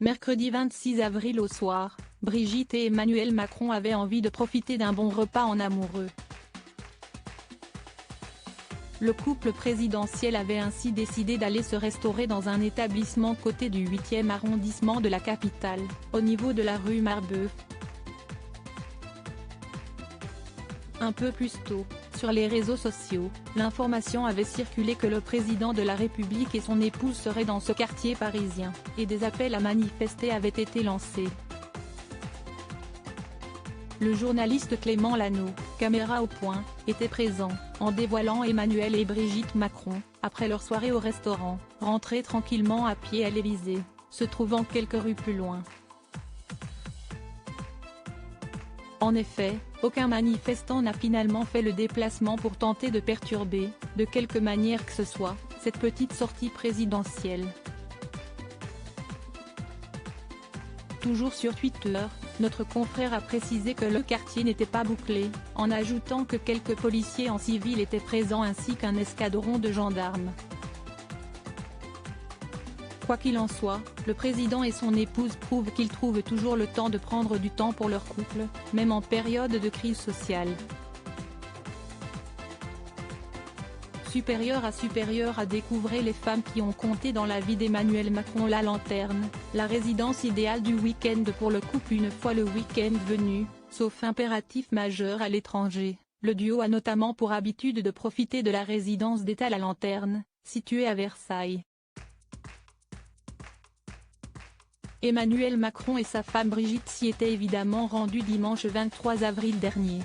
Mercredi 26 avril au soir, Brigitte et Emmanuel Macron avaient envie de profiter d'un bon repas en amoureux. Le couple présidentiel avait ainsi décidé d'aller se restaurer dans un établissement coté du 8e arrondissement de la capitale, au niveau de la rue Marbeuf. Un peu plus tôt, sur les réseaux sociaux, l'information avait circulé que le président de la République et son épouse seraient dans ce quartier parisien, et des appels à manifester avaient été lancés. Le journaliste Clément Lano, caméra au point, était présent, en dévoilant Emmanuel et Brigitte Macron, après leur soirée au restaurant, rentrés tranquillement à pied à l'Élysée, se trouvant quelques rues plus loin. En effet, aucun manifestant n'a finalement fait le déplacement pour tenter de perturber, de quelque manière que ce soit, cette petite sortie présidentielle. Toujours sur Twitter, notre confrère a précisé que le quartier n'était pas bouclé, en ajoutant que quelques policiers en civil étaient présents ainsi qu'un escadron de gendarmes. Quoi qu'il en soit, le président et son épouse prouvent qu'ils trouvent toujours le temps de prendre du temps pour leur couple, même en période de crise sociale. Supérieur à découvrir les femmes qui ont compté dans la vie d'Emmanuel Macron. La Lanterne, la résidence idéale du week-end pour le couple une fois le week-end venu, sauf impératif majeur à l'étranger. Le duo a notamment pour habitude de profiter de la résidence d'État La Lanterne, située à Versailles. Emmanuel Macron et sa femme Brigitte s'y étaient évidemment rendus dimanche 23 avril dernier.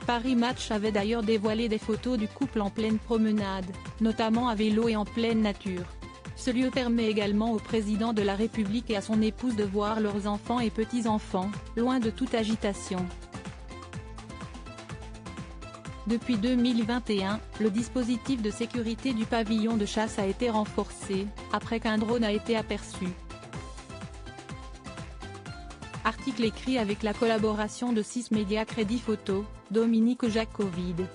Paris Match avait d'ailleurs dévoilé des photos du couple en pleine promenade, notamment à vélo et en pleine nature. Ce lieu permet également au président de la République et à son épouse de voir leurs enfants et petits-enfants, loin de toute agitation. Depuis 2021, le dispositif de sécurité du pavillon de chasse a été renforcé, après qu'un drone a été aperçu. Article écrit avec la collaboration de 6 médias Crédit Photo, Dominique Jacovide.